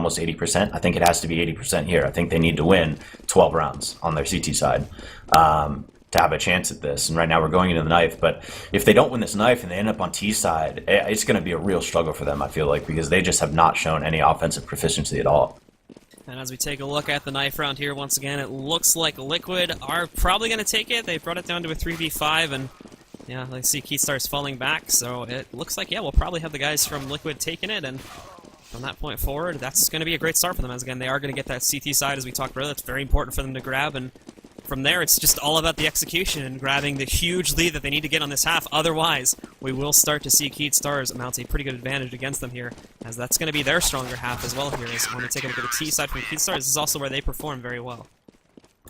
almost 80%. I think it has to be 80% here. I think they need to win 12 rounds on their CT side to have a chance at this. And right now we're going into the knife, but if they don't win this knife and they end up on T side, it's going to be a real struggle for them, I feel like, because they just have not shown any offensive proficiency at all. And as we take a look at the knife round here, once again, it looks like Liquid are probably going to take it. They brought it down to a 3v5, and yeah, I see Keystars falling back, so it looks like, yeah, we'll probably have the guys from Liquid taking it, and from that point forward, that's going to be a great start for them, as again, they are going to get that CT side, as we talked earlier. That's very important for them to grab, and from there, it's just all about the execution and grabbing the huge lead that they need to get on this half. Otherwise, we will start to see Keystars mount a pretty good advantage against them here, as that's going to be their stronger half as well here. As when we take a look at the T side from Keystars, this is also where they perform very well.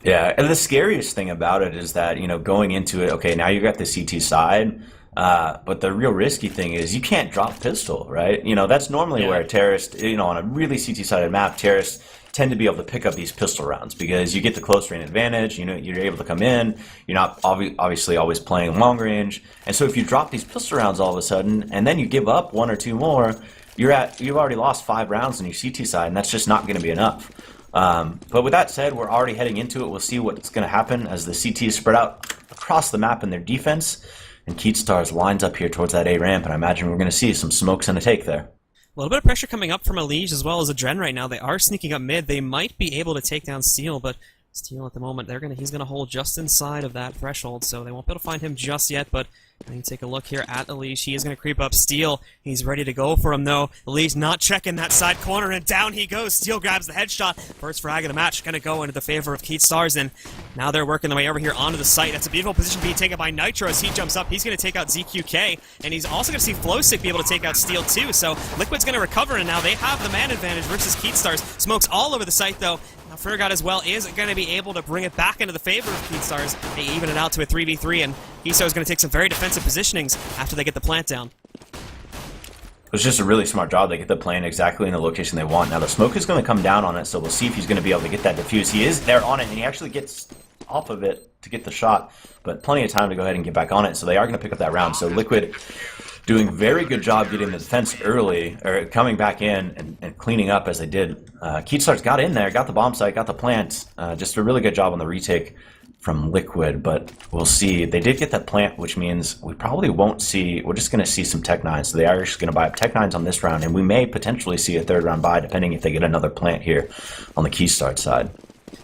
Yeah, and the scariest thing about it is that, you know, going into it, okay, now you got the CT side, but the real risky thing is you can't drop pistol, right? You know, that's normally where terrorists, you know, on a really CT-sided map, terrorists tend to be able to pick up these pistol rounds because you get the close range advantage, you know, you're able to come in, you're not obviously always playing long range, and so if you drop these pistol rounds all of a sudden, and then you give up one or two more, you've already lost 5 rounds on your CT side, and that's just not going to be enough. But with that said, we're already heading into it. We'll see what's going to happen as the CT is spread out across the map in their defense, and Keystars lines up here towards that A ramp, and I imagine we're going to see some smokes and a take there. A little bit of pressure coming up from Elige as well as Adren right now. They are sneaking up mid. They might be able to take down Steel, but Steel at the moment, he's gonna hold just inside of that threshold, so they won't be able to find him just yet, but when you take a look here at Elige, he is going to creep up Steel. He's ready to go for him, though. Elige not checking that side corner, and down he goes. Steel grabs the headshot. First frag of the match going to go into the favor of Keystars, and now they're working their way over here onto the site. That's a beautiful position being taken by Nitro as he jumps up. He's going to take out ZQK, and he's also going to see Flowsick be able to take out Steel, too. So Liquid's going to recover, and now they have the man advantage versus Keystars. Smokes all over the site, though. Now Fergat as well is going to be able to bring it back into the favor of Keystars. They even it out to a 3v3, and Keystars is going to take some very defensive positionings after they get the plant down. It was just a really smart job. They get the plant exactly in the location they want. Now the smoke is going to come down on it, so we'll see if he's going to be able to get that defuse. He is there on it, and he actually gets off of it to get the shot, but plenty of time to go ahead and get back on it, so they are going to pick up that round. So Liquid doing a very good job getting the defense early, or coming back in and cleaning up as they did. Keystars got in there, got the bomb site, got the plant. Just a really good job on the retake from Liquid, but we'll see. They did get that plant, which means we probably won't see, we're just going to see some Tech 9s. So the Irish are going to buy up Tech 9s on this round, and we may potentially see a third round buy, depending if they get another plant here on the Keystars side.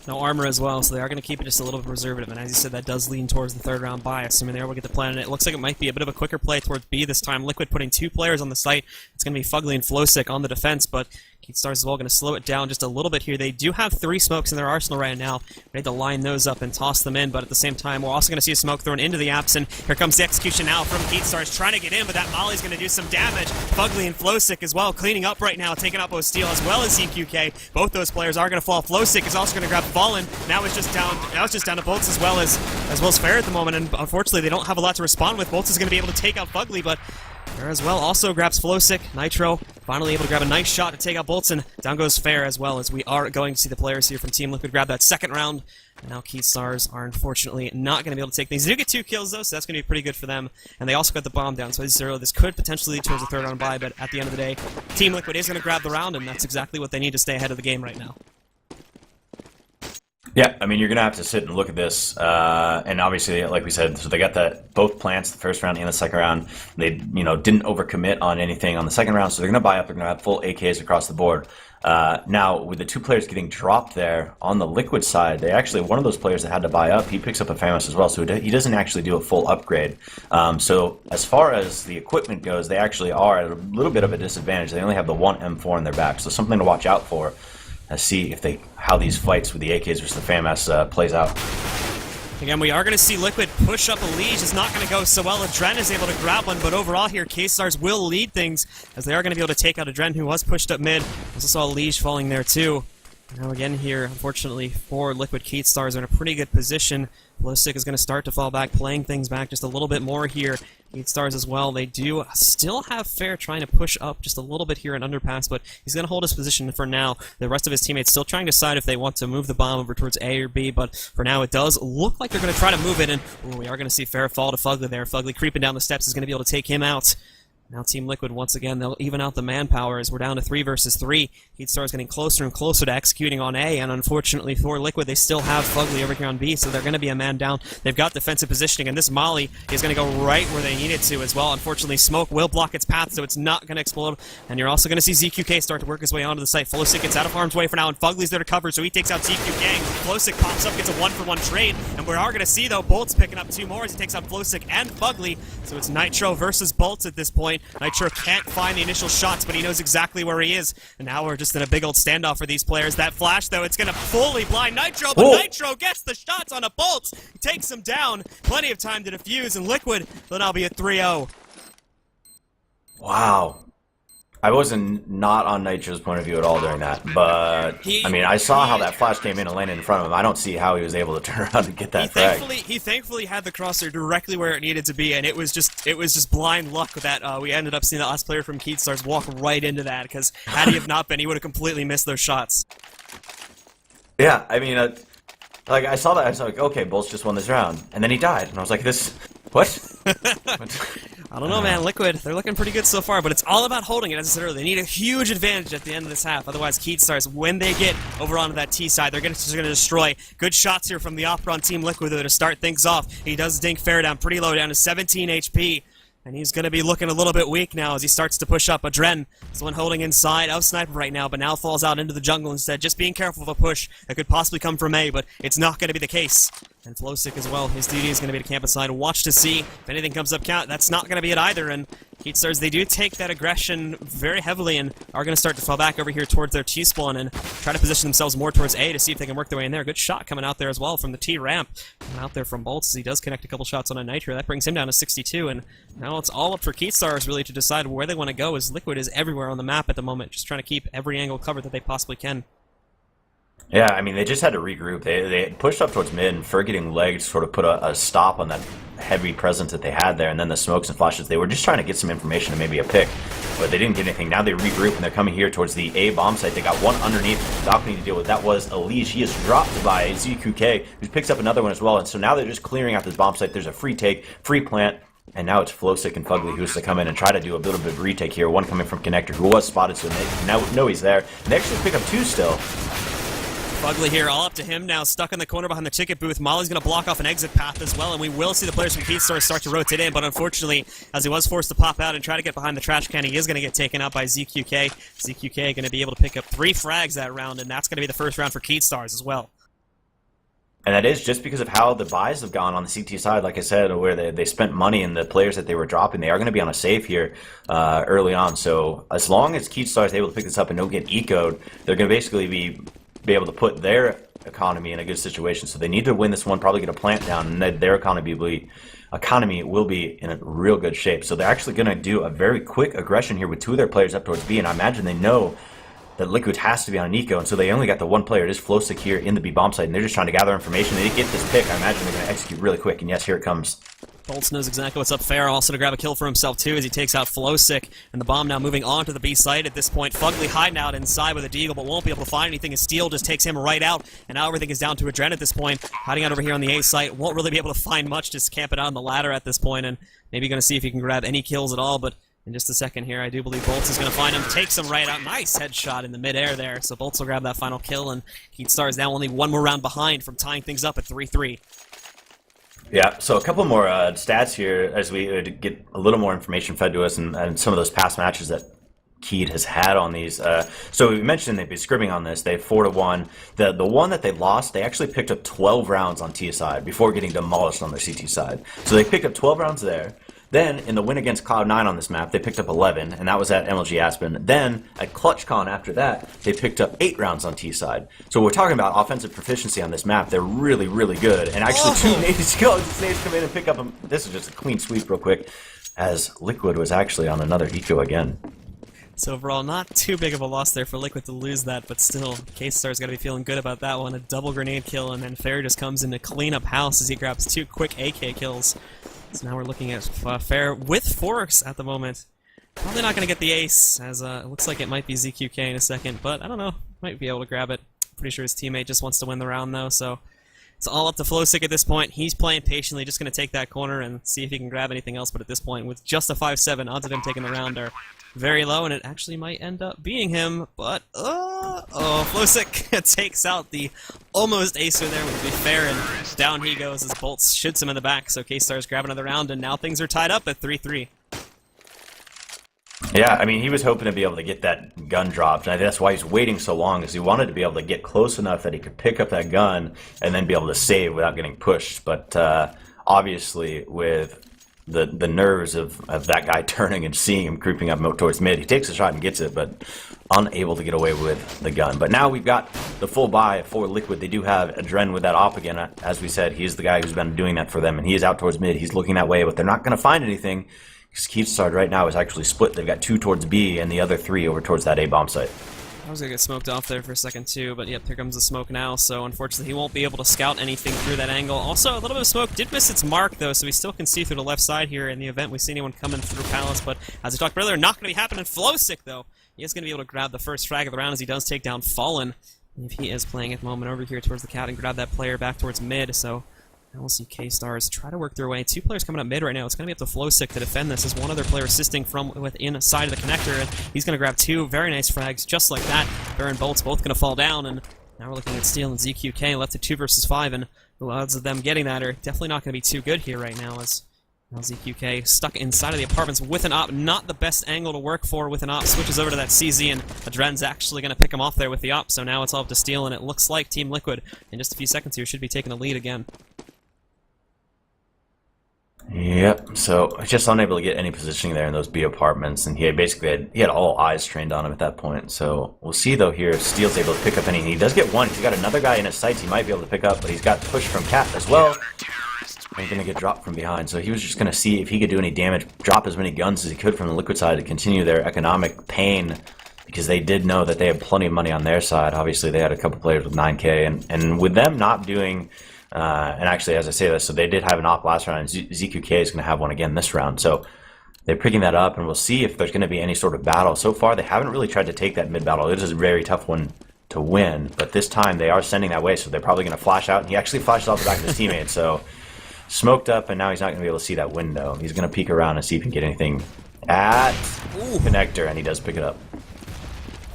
No armor as well, so they are going to keep it just a little bit preservative, and as you said, that does lean towards the third round buy, assuming they're able to get the plan, and it looks like it might be a bit of a quicker play towards B this time. Liquid putting 2 players on the site. It's going to be Fugly and Flowsick on the defense, but Keystars as well going to slow it down just a little bit here. They do have 3 smokes in their arsenal right now. We need to line those up and toss them in, but at the same time, we're also going to see a smoke thrown into the apps, and here comes the execution now from Keystars trying to get in, but that Molly's going to do some damage. Fugly and Flowsick as well, cleaning up right now, taking out both Steel as well as ZQK. Both those players are going to fall. Flowsick is also going to grab Fallen. Now it's just down to Bolts as well as Fair at the moment, and unfortunately they don't have a lot to respond with. Bolts is going to be able to take out Fugly, but Fair as well also grabs Flowsick. Nitro finally able to grab a nice shot to take out Bolts, and down goes Fair as well, as we are going to see the players here from Team Liquid grab that second round. And now Keystars are unfortunately not going to be able to take things. They do get 2 kills though, so that's going to be pretty good for them. And they also got the bomb down, so 0. This could potentially lead towards a third round buy, but at the end of the day, Team Liquid is going to grab the round, and that's exactly what they need to stay ahead of the game right now. Yeah, I mean, you're going to have to sit and look at this, and obviously, like we said, so they got both plants the first round and the second round. They, didn't overcommit on anything on the second round, so they're going to buy up. They're going to have full AKs across the board. Now, with the 2 players getting dropped there on the Liquid side, one of those players that had to buy up, he picks up a Famous as well, so he doesn't actually do a full upgrade. So as far as the equipment goes, they actually are at a little bit of a disadvantage. They only have the 1 M4 in their back, so something to watch out for. See how these fights with the AKs versus the FAMAS plays out. Again, we are going to see Liquid push up Elige. It's not going to go so well. Adren is able to grab one, but overall here, Keystars will lead things, as they are going to be able to take out Adren, who was pushed up mid. Also saw Elige falling there too. Now again here, unfortunately for Liquid, Keystars are in a pretty good position. Flowsick is going to start to fall back, playing things back just a little bit more here. Keystars as well, they do still have Fair trying to push up just a little bit here in Underpass, but he's going to hold his position for now. The rest of his teammates still trying to decide if they want to move the bomb over towards A or B, but for now it does look like they're going to try to move it, and we are going to see Fair fall to Fugly there. Fugly creeping down the steps is going to be able to take him out. Now Team Liquid, once again, they'll even out the manpower as we're down to 3 versus 3. Heatstar's getting closer and closer to executing on A, and unfortunately for Liquid, they still have Fugly over here on B, so they're going to be a man down. They've got defensive positioning, and this Molly is going to go right where they need it to as well. Unfortunately, smoke will block its path, so it's not going to explode. And you're also going to see ZQK start to work his way onto the site. Flowsick gets out of harm's way for now, and Fugly's there to cover, so he takes out ZQK. Flowsick pops up, gets a 1-for-1 trade, and we are going to see, though, Bolt's picking up 2 more as he takes out Flowsick and Fugly. So it's Nitro versus Bolts at this point. Nitro can't find the initial shots, but he knows exactly where he is. And now we're just in a big old standoff for these players. That flash, though, it's going to fully blind Nitro, but Nitro gets the shots on a Bolt. He takes him down. Plenty of time to defuse, and Liquid will now be at 3-0. Wow. I wasn't not on Nitro's point of view at all during that, but I mean, I saw how that flash came in and landed in front of him. I don't see how he was able to turn around and get that frag. He thankfully had the crosshair directly where it needed to be, and it was just blind luck that we ended up seeing the last player from Keatstars walk right into that, because had he have not been, he would have completely missed those shots. Yeah, I mean, like I saw that, I was like, okay, Bolts just won this round, and then he died, and I was like, what? I don't know, man. Liquid, they're looking pretty good so far, but it's all about holding it. As I said earlier, they need a huge advantage at the end of this half. Otherwise, Keatstars, when they get over onto that T side, they're just going to destroy. Good shots here from the Opera on Team Liquid to start things off. He does dink Fair down pretty low, down to 17 HP. And he's going to be looking a little bit weak now as he starts to push up. Adren is the one holding inside of Sniper right now, but now falls out into the jungle instead. Just being careful of a push that could possibly come from A, but it's not going to be the case. And Flowsick as well. His duty is going to be to camp aside, watch to see if anything comes up. Count. That's not going to be it either. And Keatstars, they do take that aggression very heavily and are going to start to fall back over here towards their T-spawn and try to position themselves more towards A to see if they can work their way in there. Good shot coming out there as well from the T-ramp. And out there from Bolts as he does connect a couple shots on a Nitro. That brings him down to 62. And now it's all up for Keatstars really to decide where they want to go, as Liquid is everywhere on the map at the moment, just trying to keep every angle covered that they possibly can. Yeah, I mean, they just had to regroup. They pushed up towards mid, and Fer getting legged sort of put a stop on that heavy presence that they had there, and then the smokes and flashes. They were just trying to get some information and maybe a pick, but they didn't get anything. Now they regroup, and they're coming here towards the A bomb site. They got one underneath balcony to deal with. That was Elise. He is dropped by ZQK, who picks up another one as well, and so now they're just clearing out this bomb site. There's a free take, free plant, and now it's Flowsick and Fugly who's to come in and try to do a little bit of retake here. One coming from Connector, who was spotted, so they now know he's there. And they actually pick up 2 still. Fugly here, all up to him now, stuck in the corner behind the ticket booth. Molly's going to block off an exit path as well, and we will see the players from Keatstars start to rotate in, but unfortunately, as he was forced to pop out and try to get behind the trash can, he is going to get taken out by ZQK. ZQK going to be able to pick up 3 frags that round, and that's going to be the first round for Keatstars as well. And that is just because of how the buys have gone on the CT side, like I said, where they spent money in the players that they were dropping. They are going to be on a save here early on, so as long as Keatstars is able to pick this up and don't get ecoed, they're going to basically be able to put their economy in a good situation. So they need to win this one, probably get a plant down, and their economy will be in a real good shape. So they're actually going to do a very quick aggression here with 2 of their players up towards B, and I imagine they know that Liquid has to be on an eco, and so they only got the 1 player. It is Flowsick here in the B bomb site, and they're just trying to gather information. They get this pick. I imagine they're going to execute really quick, and yes, here it comes. Bolts knows exactly what's up. Fair also to grab a kill for himself too as he takes out Flowsick, and the bomb now moving on to the B site at this point. Fugly hiding out inside with a deagle, but won't be able to find anything as Steel just takes him right out, and now everything is down to Adren at this point. Hiding out over here on the A site, won't really be able to find much, just camping out on the ladder at this point, and maybe going to see if he can grab any kills at all, but in just a second here, I do believe Bolts is going to find him, takes him right out. Nice headshot in the midair there, so Bolts will grab that final kill, and Keatstars now only 1 more round behind from tying things up at 3-3. Yeah, so a couple more stats here as we get a little more information fed to us and some of those past matches that Keat has had on these. So we mentioned they've been scrimming on this. They have 4-1. The one that they lost, they actually picked up 12 rounds on T side before getting demolished on their CT side. So they picked up 12 rounds there. Then, in the win against Cloud9 on this map, they picked up 11, and that was at MLG Aspen. Then, at ClutchCon after that, they picked up 8 rounds on T side. So we're talking about offensive proficiency on this map. They're really, really good. And actually, 2 nades go. Nades come in and pick up them. This is just a clean sweep real quick, as Liquid was actually on another eco again. So overall, not too big of a loss there for Liquid to lose that, but still, K-Star's got to be feeling good about that one. A double grenade kill, and then Fair just comes in to clean up house as he grabs 2 quick AK kills. So now we're looking at Fair with Forks at the moment. Probably not going to get the ace, as it looks like it might be ZQK in a second, but I don't know. Might be able to grab it. Pretty sure his teammate just wants to win the round, though, so It's all up to Flowsick at this point. He's playing patiently, just going to take that corner and see if he can grab anything else. But at this point, with just a 5-7, odds of him taking the round are very low, and it actually might end up being him. But, Flowsick takes out the almost acer there, to be fair, and down he goes as Bolts shoots him in the back. So K-Stars grab another round, and now things are tied up at 3-3. Yeah, I mean, he was hoping to be able to get that gun dropped, and I think that's why he's waiting so long, is he wanted to be able to get close enough that he could pick up that gun and then be able to save without getting pushed. But obviously, with the nerves of that guy turning and seeing him creeping up towards mid, he takes a shot and gets it, but unable to get away with the gun. But now we've got the full buy for Liquid. They do have Adren with that op again. As we said, he's the guy who's been doing that for them, and he is out towards mid. He's looking that way, but they're not going to find anything. Keystars right now is actually split. They've got 2 towards B and the other 3 over towards that A bomb site. I was going to get smoked off there for a second too, but yep, here comes the smoke now, so unfortunately he won't be able to scout anything through that angle. Also, a little bit of smoke did miss its mark though, so we still can see through the left side here in the event we see anyone coming through Palace, but as we talked earlier, not going to be happening. Flowsick though, he is going to be able to grab the first frag of the round as he does take down Fallen. If he is playing at the moment over here towards the cat and grab that player back towards mid, so now we'll see K-Stars try to work their way. 2 players coming up mid right now. It's going to be up to Flowsick to defend this. There's one other player assisting from within side of the connector, and he's going to grab 2 very nice frags just like that. Baron Bolt's both going to fall down, and now we're looking at Steel and ZQK left at 2 versus 5, and the odds of them getting that are definitely not going to be too good here right now, as now ZQK stuck inside of the apartments with an op. Not the best angle to work for with an op. Switches over to that CZ, and Adren's actually going to pick him off there with the op, so now it's all up to Steel, and it looks like Team Liquid in just a few seconds here should be taking the lead again. Yep, so just unable to get any positioning there in those B apartments, and he basically had all eyes trained on him at that point. So we'll see though here if Steel's able to pick up any. He does get one. He's got another guy in his sights he might be able to pick up, but he's got pushed from Cat as well. He's going to get dropped from behind, so he was just going to see if he could do any damage, drop as many guns as he could from the Liquid side to continue their economic pain, because they did know that they had plenty of money on their side. Obviously, they had a couple players with 9K, and with them not doing... and actually, as I say this, so they did have an op last round, and ZQK is going to have one again this round. So they're picking that up, and we'll see if there's going to be any sort of battle. So far, they haven't really tried to take that mid battle. It is a very tough one to win, but this time they are sending that way, so they're probably going to flash out. And he actually flashed off the back of his teammate, so smoked up, and now he's not going to be able to see that window. He's going to peek around and see if he can get anything at connector, and he does pick it up.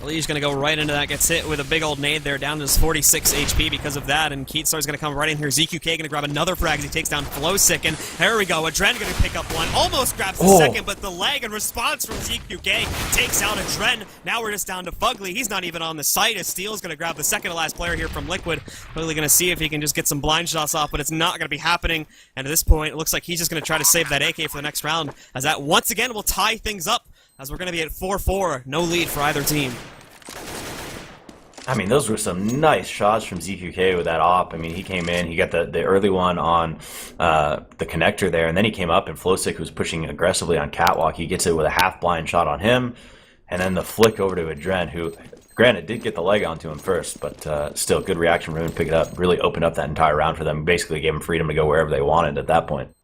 Lee's going to go right into that, gets hit with a big old nade there, down to his 46 HP because of that, and Keatstar's going to come right in here. ZQK going to grab another frag as he takes down Flowsick, and there we go. Adren going to pick up one, almost grabs the second, but the lag and response from ZQK takes out Adren. Now we're just down to Fugly. He's not even on the site, as Steel's going to grab the second to last player here from Liquid. Really going to see if he can just get some blind shots off, but it's not going to be happening, and at this point, it looks like he's just going to try to save that AK for the next round, as that once again will tie things up, as we're going to be at 4-4. No lead for either team. I mean, those were some nice shots from ZQK with that op. I mean, he came in, he got the early one on the connector there, and then he came up, and Flowsick was pushing aggressively on Catwalk. He gets it with a half-blind shot on him, and then the flick over to Adren, who, granted, did get the leg onto him first, but still, good reaction from him to pick it up. Really opened up that entire round for them. Basically gave them freedom to go wherever they wanted at that point.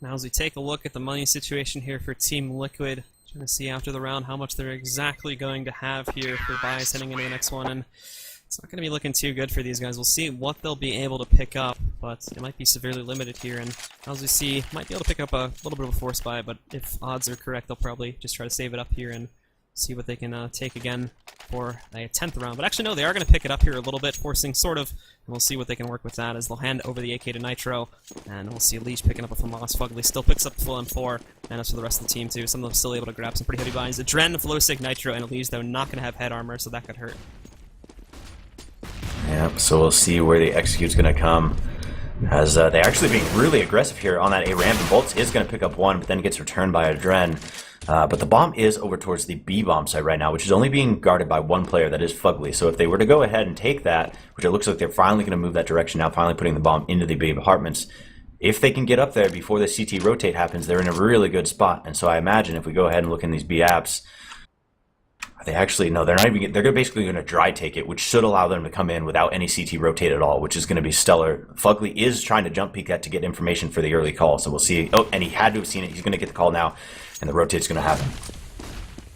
Now as we take a look at the money situation here for Team Liquid, trying to see after the round how much they're exactly going to have here for buys heading into the next one, and it's not going to be looking too good for these guys. We'll see what they'll be able to pick up, but it might be severely limited here, and as we see, might be able to pick up a little bit of a force buy, but if odds are correct, they'll probably just try to save it up here and see what they can take again for a 10th round. But actually, no, they are going to pick it up here a little bit, forcing sort of, and we'll see what they can work with that as they'll hand over the AK to Nitro, and we'll see Leash picking up a FAMAS. Fugly still picks up the full M4, and as for the rest of the team, too, some of them still able to grab some pretty heavy buys. Adren, Flowsick, Nitro, and Leash, though, not going to have head armor, so that could hurt. Yeah, so we'll see where the execute's going to come. As they're actually being really aggressive here on that A ramp, and Bolts is going to pick up one, but then gets returned by Adren. But the bomb is over towards the B bomb site right now, which is only being guarded by one player, that is Fugly. So if they were to go ahead and take that, which it looks like they're finally going to move that direction now, finally putting the bomb into the B apartments, if they can get up there before the CT rotate happens, they're in a really good spot. And so I imagine if we go ahead and look in these B apps, they actually, no, they're not even, they're basically going to dry take it, which should allow them to come in without any CT rotate at all, which is going to be stellar. Fugly is trying to jump peek that to get information for the early call, so we'll see. Oh, and he had to have seen it. He's going to get the call now, and the rotate's going to happen.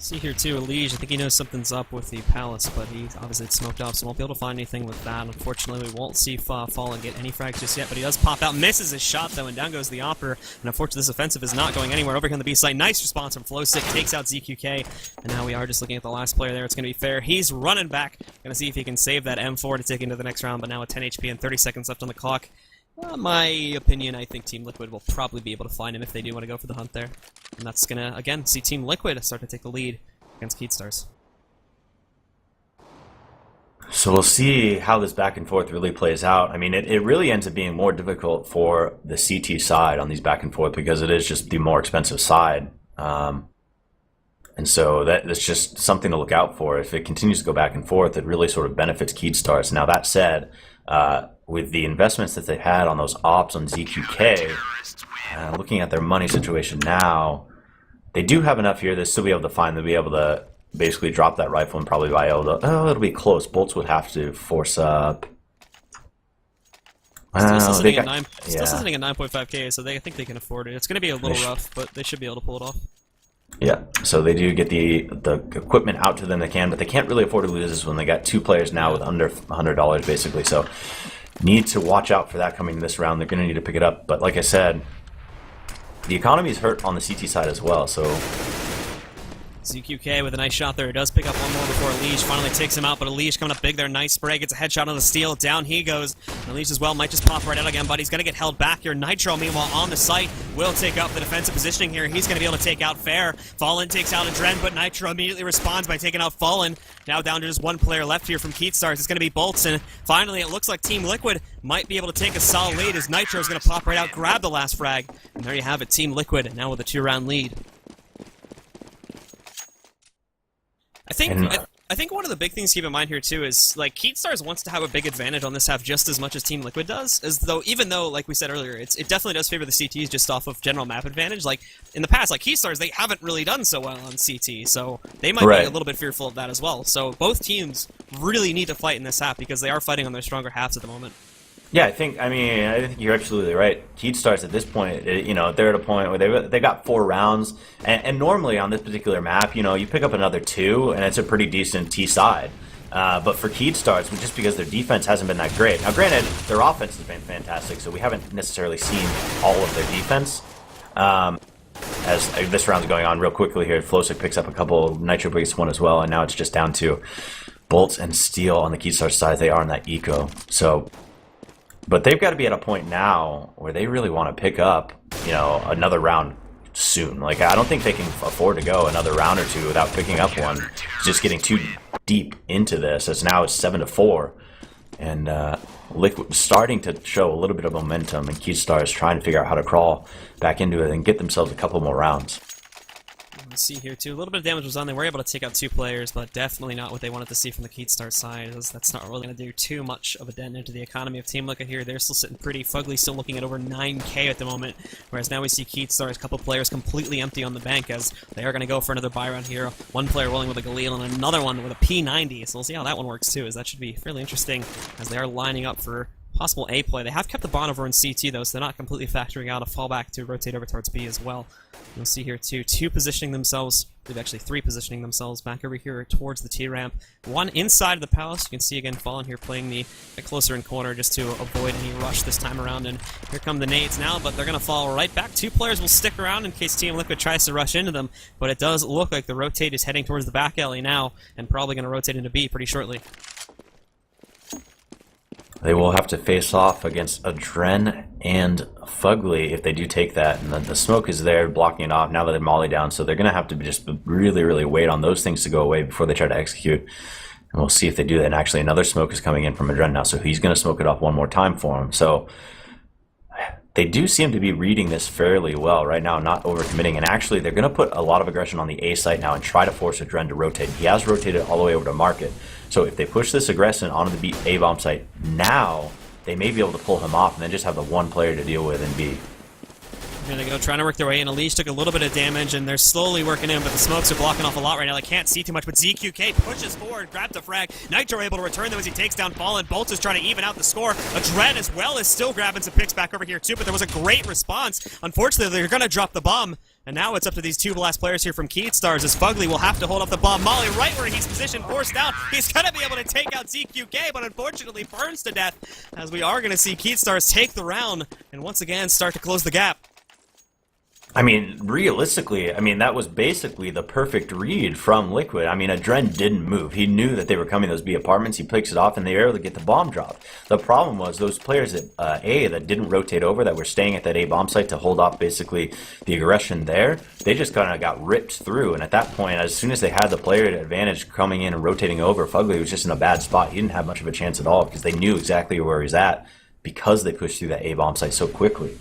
See here too, Elige, I think he knows something's up with the Palace, but he obviously smoked off, so won't be able to find anything with that. Unfortunately, we won't see Fallen get any frags just yet, but he does pop out, misses his shot though, and down goes the Opera. And unfortunately, this offensive is not going anywhere over here on the B side. Nice response from Flowsick, takes out ZQK, and now we are just looking at the last player there. It's going to be fair. He's running back, going to see if he can save that M4 to take into the next round, but now with 10 HP and 30 seconds left on the clock. My opinion, I think Team Liquid will probably be able to find him if they do want to go for the hunt there. And that's going to, again, see Team Liquid start to take the lead against Keatstars. So we'll see how this back and forth really plays out. I mean, it really ends up being more difficult for the CT side on these back and forth because it is just the more expensive side. And so that's just something to look out for. If it continues to go back and forth, it really sort of benefits Keatstars. Now, that said, with the investments that they've had on those ops on ZQK, looking at their money situation now, they do have enough here. They'll still be able to find, they'll be able to basically drop that rifle and probably be able to, it'll be close. Bolts would have to force up. Still sitting at 9.5k, so I think they can afford it. It's going to be a little rough, but they should be able to pull it off. Yeah, so they do get the equipment out to them they can, but they can't really afford to lose this when they got two players now with under $100 basically. So need to watch out for that coming this round. They're going to need to pick it up. But like I said, the economy is hurt on the CT side as well, so... ZQK with a nice shot there. He does pick up one more before Elige finally takes him out, but Elige coming up big there. Nice spray. Gets a headshot on the steal. Down he goes. Elige as well might just pop right out again, but he's going to get held back here. Nitro, meanwhile, on the site, will take up the defensive positioning here. He's going to be able to take out Fair. Fallen takes out Adren, but Nitro immediately responds by taking out Fallen. Now down to just one player left here from Keatstars. It's going to be Bolts, and finally it looks like Team Liquid might be able to take a solid lead as Nitro is going to pop right out, grab the last frag. And there you have it, Team Liquid, now with a 2-round lead. I think one of the big things to keep in mind here too is like Keatstars wants to have a big advantage on this half just as much as Team Liquid does, even though like we said earlier, it definitely does favor the CTs just off of general map advantage. Like in the past, like Keatstars, they haven't really done so well on CT, so they might be a little bit fearful of that as well. So both teams really need to fight in this half because they are fighting on their stronger halves at the moment. Yeah, I think you're absolutely right. Keatstars at this point, they're at a point where they got 4 rounds, and normally on this particular map, you pick up another 2, and it's a pretty decent T side. But for Keatstars, just because their defense hasn't been that great. Now, granted, their offense has been fantastic, so we haven't necessarily seen all of their defense. As this round's going on real quickly here, Flowsick picks up a couple, Nitro picks one as well, and now it's just down to Bolts and Steel on the Keatstars side. They are in that eco, so... But they've got to be at a point now where they really want to pick up, another round soon. Like, I don't think they can afford to go another round or two without picking up one. Just getting too deep into this, as now it's 7-4. And Liquid starting to show a little bit of momentum, and Keatstars trying to figure out how to crawl back into it and get themselves a couple more rounds. Let's see here too. A little bit of damage was done. They were able to take out 2 players, but definitely not what they wanted to see from the Keatstar side. That's not really going to do too much of a dent into the economy of Team Liquid here. They're still sitting pretty. Fugly still looking at over 9k at the moment, whereas now we see Keatstar's couple players completely empty on the bank as they are going to go for another buy round here. One player rolling with a Galil and another one with a P90, so we'll see how that one works too, as that should be fairly interesting as they are lining up for possible A play. They have kept the bond over in CT though, so they're not completely factoring out a fallback to rotate over towards B as well. You'll see here too, 2 positioning themselves, I believe actually 3 positioning themselves back over here towards the T-ramp. 1 inside of the Palace. You can see again Fallen here playing the closer in corner just to avoid any rush this time around. And here come the nades now, but they're going to fall right back. 2 players will stick around in case Team Liquid tries to rush into them, but it does look like the rotate is heading towards the back alley now and probably going to rotate into B pretty shortly. They will have to face off against Adren and Fugly if they do take that. And the smoke is there blocking it off now that they're molly down. So they're going to have to just really, really wait on those things to go away before they try to execute. And we'll see if they do that. And actually another smoke is coming in from Adren now. So he's going to smoke it off one more time for him. So they do seem to be reading this fairly well right now, not overcommitting. And actually they're going to put a lot of aggression on the A site now and try to force Adren to rotate. He has rotated all the way over to Market. So if they push this aggression onto the A bomb site now, they may be able to pull him off and then just have the one player to deal with in B. Gonna go trying to work their way in. Elise took a little bit of damage, and they're slowly working in, but the smokes are blocking off a lot right now. They can't see too much, but ZQK pushes forward, grabs the frag. Nitro able to return, though, as he takes down Fallen. Bolt is trying to even out the score. Adren, as well, is still grabbing some picks back over here, too, but there was a great response. Unfortunately, they're gonna drop the bomb, and now it's up to these two last players here from Keatstars, as Fugly will have to hold up the bomb. Molly, right where he's positioned, forced out. He's gonna be able to take out ZQK, but unfortunately burns to death, as we are gonna see Keatstars take the round, and once again start to close the gap. I mean, realistically, that was basically the perfect read from Liquid. Adren didn't move. He knew that they were coming, those B apartments. He picks it off, and they were able to get the bomb dropped. The problem was those players at A that didn't rotate over, that were staying at that A bomb site to hold off basically the aggression there, they just kind of got ripped through. And at that point, as soon as they had the player advantage coming in and rotating over, Fugly was just in a bad spot. He didn't have much of a chance at all because they knew exactly where he was at because they pushed through that A bomb site so quickly.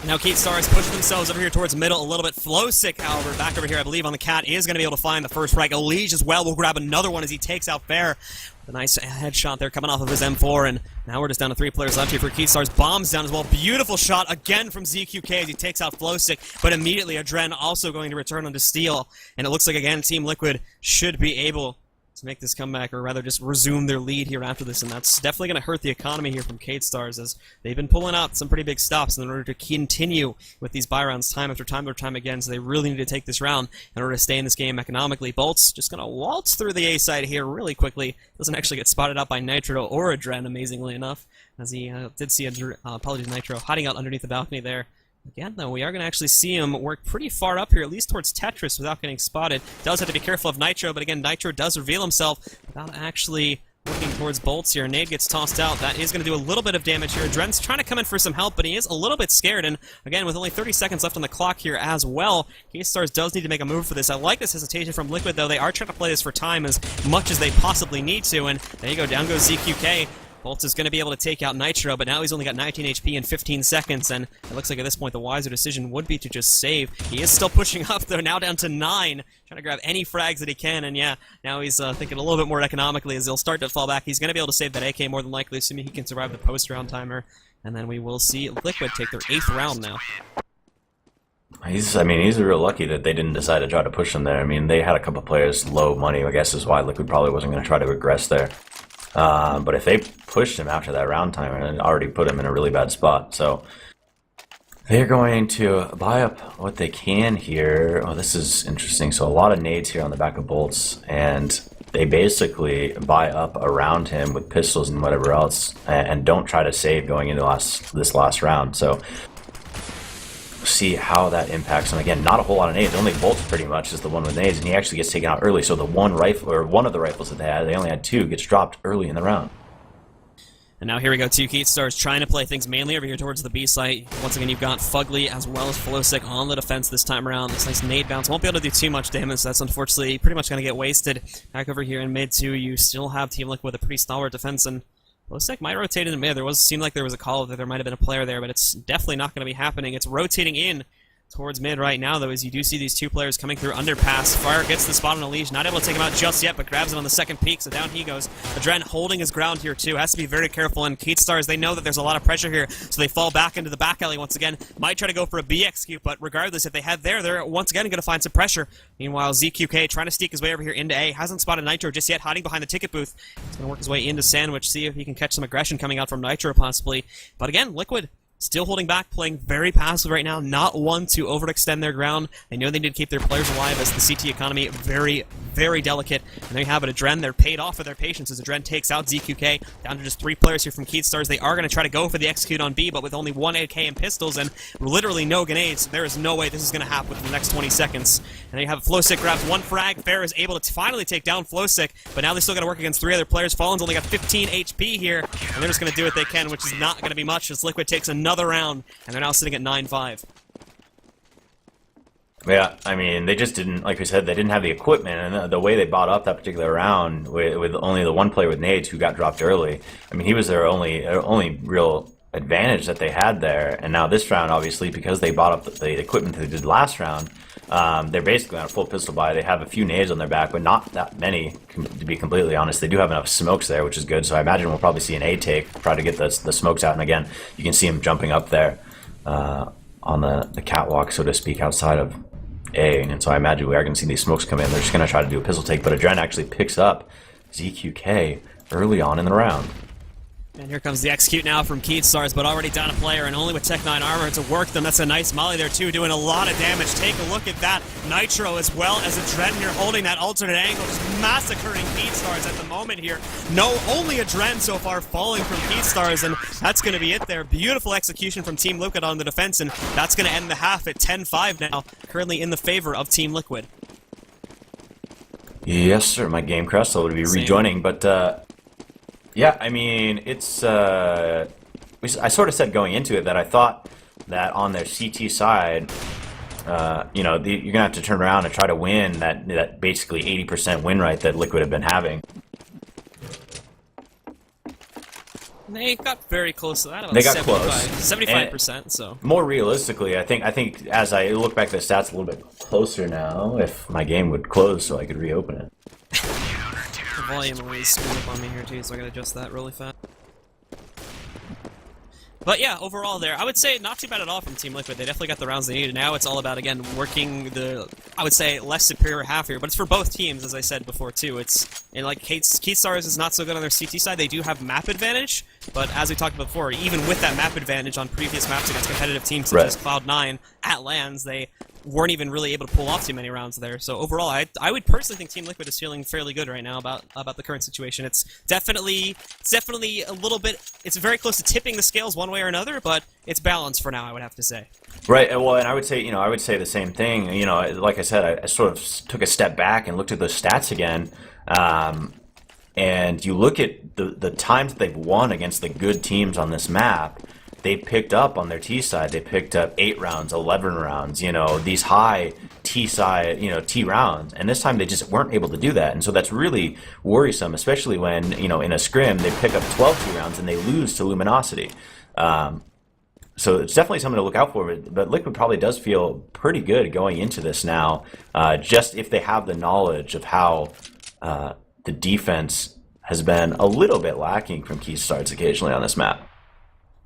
Now Keatstars push themselves over here towards middle a little bit. Flowsick, however, back over here, I believe, on the Cat, is going to be able to find the first frag. Elige as well will grab another one as he takes out Fair. A nice headshot there coming off of his M4, and now we're just down to 3 players left here for Keatstars. Bombs down as well. Beautiful shot again from ZQK as he takes out Flowsick, but immediately Adren also going to return onto Steel. And it looks like, again, Team Liquid should be able to make this comeback, or rather just resume their lead here after this, and that's definitely going to hurt the economy here from Keatstars, as they've been pulling out some pretty big stops in order to continue with these buy rounds time after time again, so they really need to take this round in order to stay in this game economically. Bolt's just going to waltz through the A side here really quickly. Doesn't actually get spotted out by Nitro or Adren, amazingly enough, as he did see apologies, Nitro hiding out underneath the balcony there. Again, though, we are going to actually see him work pretty far up here, at least towards Tetris, without getting spotted. Does have to be careful of Nitro, but again, Nitro does reveal himself without actually looking towards Bolts here. Nade gets tossed out. That is going to do a little bit of damage here. Dren's trying to come in for some help, but he is a little bit scared, and again, with only 30 seconds left on the clock here as well, Keatstars does need to make a move for this. I like this hesitation from Liquid, though. They are trying to play this for time as much as they possibly need to, and there you go, down goes ZQK. Bolts is going to be able to take out Nitro, but now he's only got 19 HP in 15 seconds, and it looks like at this point the wiser decision would be to just save. He is still pushing up, though, now down to 9, trying to grab any frags that he can, and yeah, now he's thinking a little bit more economically as he'll start to fall back. He's going to be able to save that AK more than likely, assuming he can survive the post-round timer, and then we will see Liquid take their 8th round now. He's real lucky that they didn't decide to try to push him there. They had a couple players low money, I guess is why Liquid probably wasn't going to try to aggress there. But if they pushed him after that round timer, it already put him in a really bad spot. So they're going to buy up what they can here. Oh, this is interesting. So a lot of nades here on the back of Bolts, and they basically buy up around him with pistols and whatever else, and don't try to save going into this last round. So see how that impacts him. Again, not a whole lot of nades. Only Bolts pretty much is the one with nades, and he actually gets taken out early. So the one rifle, or one of the rifles that they only had 2, gets dropped early in the round. And now here we go, 2 Keatstars trying to play things mainly over here towards the B site. Once again, you've got Fugly as well as Flowsick on the defense this time around. This nice nade bounce won't be able to do too much damage. That's unfortunately pretty much going to get wasted. Back over here in mid 2, you still have Team Liquid with a pretty stalwart defense, and Flowsick might rotate in mid. Seemed like there was a call that there might have been a player there, but it's definitely not going to be happening. It's rotating in towards mid right now, though, as you do see these 2 players coming through underpass. Fire gets the spot on Elige, not able to take him out just yet, but grabs him on the second peak, so down he goes. Adren holding his ground here, too. Has to be very careful, and Keatstars, they know that there's a lot of pressure here, so they fall back into the back alley once again. Might try to go for a BXQ, but regardless, if they head there, they're once again going to find some pressure. Meanwhile, ZQK trying to sneak his way over here into A. Hasn't spotted Nitro just yet, hiding behind the ticket booth. He's going to work his way into Sandwich, see if he can catch some aggression coming out from Nitro, possibly. But again, Liquid still holding back, playing very passive right now, not one to overextend their ground. They know they need to keep their players alive as the CT economy very, very delicate. And there you have it, Adren, they're paid off for their patience as Adren takes out ZQK, down to just 3 players here from Keatstars. They are going to try to go for the execute on B, but with only 1 AK and pistols and literally no grenades, there is no way this is going to happen within the next 20 seconds. And there you have Flowsick grabs 1 frag. Fair is able to finally take down Flowsick, but now they still got to work against 3 other players. Fallen's only got 15 HP here, and they're just going to do what they can, which is not going to be much as Liquid takes another round. And they're now sitting at 9-5. Yeah, they just didn't, like we said, they didn't have the equipment, and the way they bought up that particular round with only the 1 player with nades who got dropped early, he was their only real advantage that they had there. And now this round, obviously, because they bought up the equipment that they did last round, they're basically on a full pistol buy. They have a few nades on their back, but not that many, to be completely honest. They do have enough smokes there, which is good, so I imagine we'll probably see an A take, try to get the smokes out, and again, you can see him jumping up there. on the catwalk, so to speak, outside of A. And so I imagine we are going to see these smokes come in. They're just going to try to do a pistol take, but Adren actually picks up ZQK early on in the round. And here comes the execute now from Keystars, but already down a player, and only with Tech 9 armor to work them. That's a nice molly there, too, doing a lot of damage. Take a look at that. Nitro, as well as Adren here, holding that alternate angle, just massacring Keystars at the moment here. No, only Adren so far falling from Keystars, and that's going to be it there. Beautiful execution from Team Liquid on the defense, and that's going to end the half at 10-5 now, currently in the favor of Team Liquid. Yes, sir. My game crashed, so I would be rejoining, but yeah, I mean, it's I sort of said going into it that I thought that on their CT side, you know, you're gonna have to turn around and try to win that basically 80% win rate that Liquid have been having. They got very close to that. About They got 75%. So more realistically, I think as I look back at the stats a little bit closer now, if my game would close so I could reopen it. The volume always screwed up on me here too, so I gotta adjust that really fast. But yeah, overall there, I would say not too bad at all from Team Liquid. They definitely got the rounds they needed. Now it's all about, again, working the, I would say, less superior half here. But it's for both teams, as I said before, too. It's, and like, Keystars is not so good on their CT side. They do have map advantage, but as we talked about before, even with that map advantage on previous maps against competitive teams such as Cloud9 at LANs, they weren't even really able to pull off too many rounds there. So overall, I would personally think Team Liquid is feeling fairly good right now about the current situation. It's definitely a little bit, it's very close to tipping the scales one way or another, but it's balanced for now, I would have to say. Right, well, and I would say, I would say the same thing. Like I said, I sort of took a step back and looked at those stats again, and you look at the times that they've won against the good teams on this map. They picked up on their T side. They picked up 8 rounds, 11 rounds, these high T side, T rounds. And this time they just weren't able to do that. And so that's really worrisome, especially when, in a scrim, they pick up 12 T rounds and they lose to Luminosity. So it's definitely something to look out for. But Liquid probably does feel pretty good going into this now, just if they have the knowledge of how the defense has been a little bit lacking from Keystars occasionally on this map.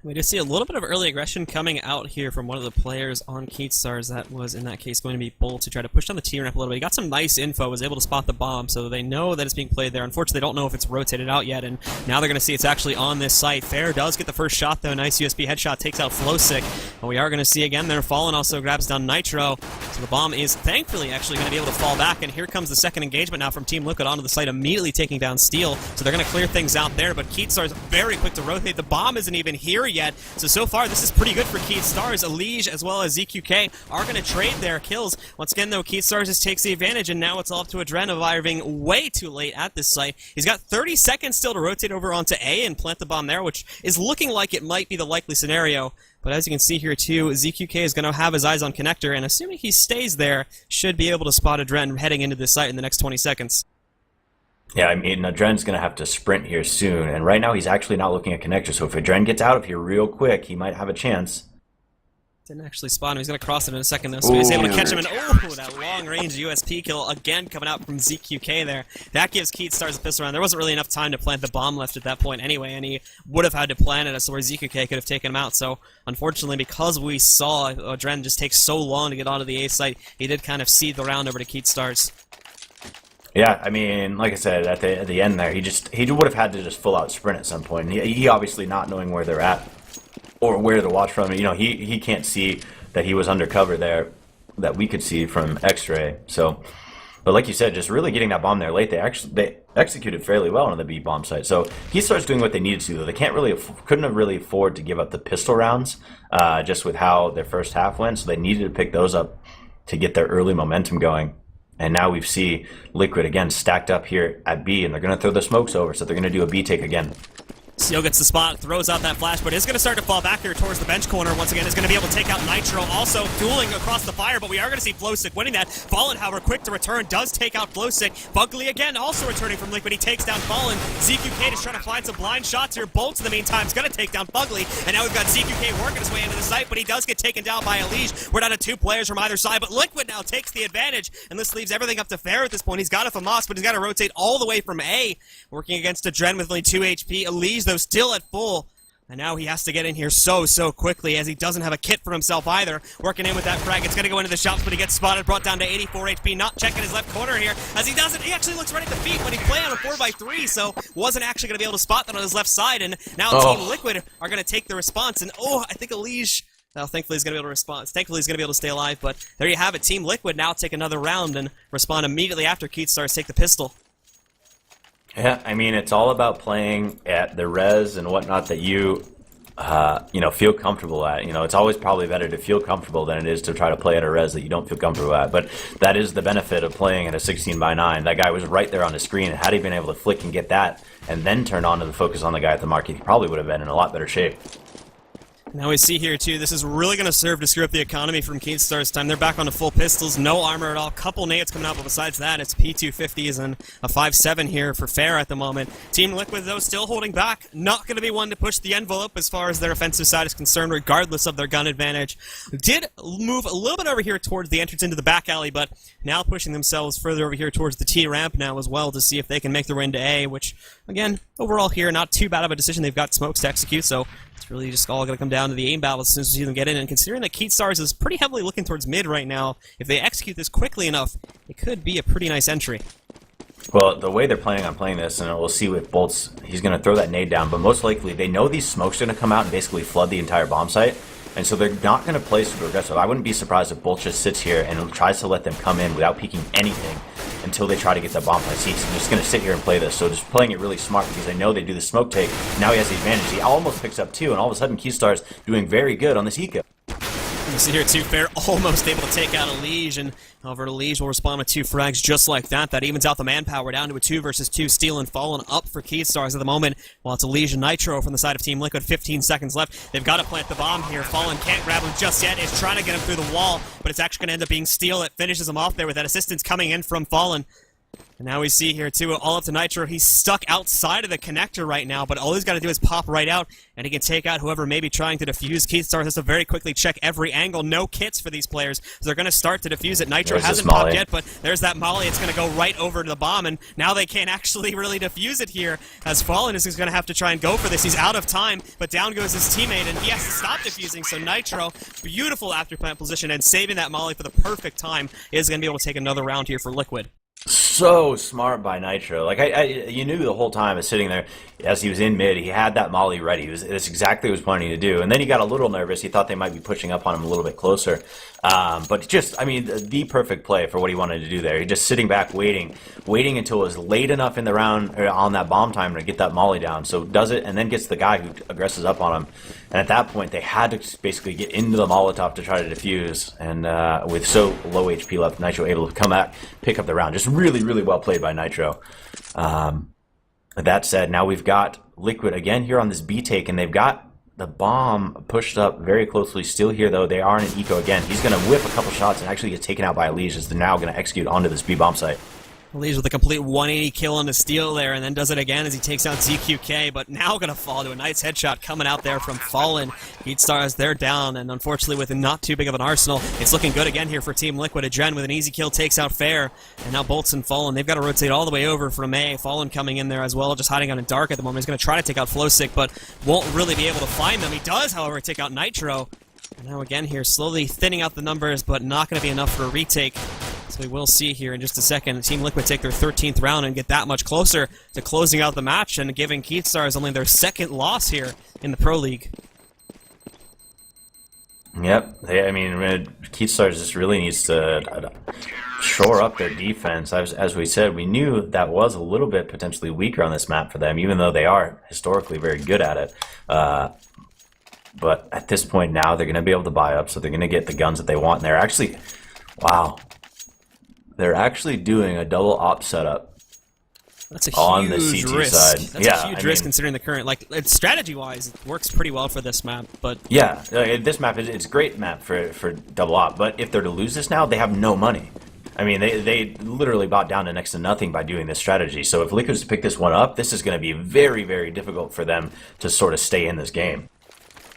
We do see a little bit of early aggression coming out here from one of the players on Keystars. That was, in that case, going to be Bull to try to push down the T ramp a little bit. He got some nice info, was able to spot the bomb, so they know that it's being played there. Unfortunately, they don't know if it's rotated out yet, and now they're going to see it's actually on this site. Fair does get the first shot, though. Nice USB headshot, takes out Flowsick. And we are going to see again there, Fallen also grabs down Nitro. So the bomb is thankfully actually going to be able to fall back, and here comes the second engagement now from Team Liquid onto the site, immediately taking down Steel. So they're going to clear things out there, but Keystars very quick to rotate. The bomb isn't even here yet, so far this is pretty good for Keystars. Elige as well as ZQK are going to trade their kills. Once again, though, Keystars just takes the advantage, and now it's all up to Adren, arriving way too late at this site. He's got 30 seconds still to rotate over onto A and plant the bomb there, which is looking like it might be the likely scenario. But as you can see here, too, ZQK is going to have his eyes on Connector, and assuming he stays there, should be able to spot Adren heading into this site in the next 20 seconds. Yeah, I mean, Adren's going to have to sprint here soon, and right now he's actually not looking at Connector, so if Adren gets out of here real quick, he might have a chance. Didn't actually spot him. He's going to cross it in a second, though, so he's able to catch him, and that long-range USP kill again coming out from ZQK there. That gives Keystars a pistol round. There wasn't really enough time to plant the bomb left at that point anyway, and he would have had to plant it, so where ZQK could have taken him out. So, unfortunately, because we saw Adren just take so long to get onto the A site, he did kind of cede the round over to Keystars. Yeah, I mean, like I said, at the end there, he would have had to just full out sprint at some point. He obviously not knowing where they're at or where to watch from. He can't see that he was undercover there that we could see from X-ray. So, but like you said, just really getting that bomb there late. They executed fairly well on the B bomb site. So he starts doing what they needed to do. They couldn't have really afford to give up the pistol rounds just with how their first half went. So they needed to pick those up to get their early momentum going. And now we see Liquid again stacked up here at B, and they're going to throw the smokes over, so they're going to do a B take again. Seal gets the spot, throws out that flash, but is going to start to fall back here towards the bench corner. Once again, is going to be able to take out Nitro, also dueling across the fire, but we are going to see Flowsick winning that. Fallen, however, quick to return, does take out Flowsick. Fugly again, also returning from Liquid. He takes down Fallen. ZQK is trying to find some blind shots here. Bolts, in the meantime, is going to take down Fugly, and now we've got ZQK working his way into the site, but he does get taken down by Elige. We're down to 2 players from either side, but Liquid now takes the advantage, and this leaves everything up to Fair at this point. He's got a FAMAS, but he's got to rotate all the way from A, working against Adren with only 2 HP. Elige, though, still at full. And now he has to get in here so quickly, as he doesn't have a kit for himself either. Working in with that frag. It's going to go into the shops, but he gets spotted, brought down to 84 HP. Not checking his left corner here, as he doesn't. He actually looks right at the feet when he played on a 4x3, so wasn't actually going to be able to spot that on his left side. And now Team Liquid are going to take the response. And I think Elige, well, thankfully he's going to be able to respond. Thankfully he's going to be able to stay alive, but there you have it. Team Liquid now take another round and respond immediately after Keatstars take the pistol. Yeah, I mean, it's all about playing at the res and whatnot that you feel comfortable at. It's always probably better to feel comfortable than it is to try to play at a res that you don't feel comfortable at. But that is the benefit of playing at a 16x9. That guy was right there on the screen, and had he been able to flick and get that, and then turn on to the focus on the guy at the market, he probably would have been in a lot better shape. Now we see here, too, this is really going to serve to screw up the economy from Keatstars' time. They're back on the full pistols, no armor at all. Couple nades coming out, but besides that, it's P250s and a 5.7 here for Fair at the moment. Team Liquid, though, still holding back. Not going to be one to push the envelope as far as their offensive side is concerned, regardless of their gun advantage. Did move a little bit over here towards the entrance into the back alley, but now pushing themselves further over here towards the T ramp now as well to see if they can make their way into A, which, again, overall here, not too bad of a decision. They've got smokes to execute, so it's really just all going to come down to the aim battle as soon as we see them get in. And considering that Keatstars is pretty heavily looking towards mid right now, if they execute this quickly enough, it could be a pretty nice entry. Well, the way they're planning on playing this, and we'll see with Bolts, he's going to throw that nade down, but most likely they know these smokes are going to come out and basically flood the entire bomb site, and so they're not going to play super aggressive. I wouldn't be surprised if Bolts just sits here and tries to let them come in without peeking anything until they try to get that bomb plant. He's just going to sit here and play this, so just playing it really smart because they know they do the smoke take. Now he has the advantage. He almost picks up 2, and all of a sudden Keatstar's doing very good on this eco. You see here, too, Fair almost able to take out Elige, and however, Elige will respond with 2 frags just like that. That evens out the manpower down to a 2 versus 2 steal and fallen up for Keatstars at the moment, while it's Elige and Nitro from the side of Team Liquid. 15 seconds left. They've got to plant the bomb here. Fallen can't grab him just yet. Is trying to get him through the wall, but it's actually going to end up being Steel that finishes him off there with that assistance coming in from Fallen. And now we see here, too, all up to Nitro. He's stuck outside of the connector right now, but all he's got to do is pop right out, and he can take out whoever may be trying to defuse. Keatstars has to very quickly check every angle. No kits for these players, so they're going to start to defuse it. Nitro hasn't popped yet, but there's that molly. It's going to go right over to the bomb, and now they can't actually really defuse it here, as Fallen is going to have to try and go for this. He's out of time, but down goes his teammate, and he has to stop defusing, so Nitro, beautiful after-plant position, and saving that molly for the perfect time, is going to be able to take another round here for Liquid. So smart by Nitro. Like you knew the whole time as sitting there as he was in mid, he had that molly ready. That's exactly what he was planning to do. And then he got a little nervous. He thought they might be pushing up on him a little bit closer. But just, I mean, the perfect play for what he wanted to do there. He just sitting back, waiting until it was late enough in the round on that bomb timer to get that molly down. So does it, and then gets the guy who aggresses up on him. And at that point, they had to basically get into the Molotov to try to defuse. And with so low HP left, Nitro able to come back, pick up the round. Just really, really well played by Nitro. That said, now we've got Liquid again here on this B take, and they've got the bomb pushed up very closely. Still here, though, they are in an eco again. He's going to whip a couple shots and actually get taken out by Elige as they're now going to execute onto this B bomb site. Leaves with a complete 180 kill on the steal there, and then does it again as he takes out ZQK, but now going to fall to a nice headshot coming out there from Fallen. Keatstars, they're down, and unfortunately with not too big of an arsenal, it's looking good again here for Team Liquid. Adren with an easy kill takes out Fair, and now Bolts and Fallen, they've got to rotate all the way over from A. Fallen coming in there as well, just hiding out in dark at the moment. He's going to try to take out Flowsick, but won't really be able to find them. He does, however, take out Nitro. And now again here, slowly thinning out the numbers, but not going to be enough for a retake. So we will see here in just a second. Team Liquid take their 13th round and get that much closer to closing out the match and giving Keatstars only their second loss here in the Pro League. Yep. Keatstars just really needs to shore up their defense. As we said, we knew that was a little bit potentially weaker on this map for them, even though they are historically very good at it. But at this point now, they're going to be able to buy up, so they're going to get the guns that they want. And they're actually, wow, they're actually doing a double op setup. That's a on the huge CT risk. side. That's a huge risk considering the current, strategy-wise, it works pretty well for this map, but... Yeah, this map, it's a great map for double op, but if they're to lose this now, they have no money. I mean, they literally bought down to next to nothing by doing this strategy. So if Liquid's to pick this one up, this is going to be very, very difficult for them to sort of stay in this game.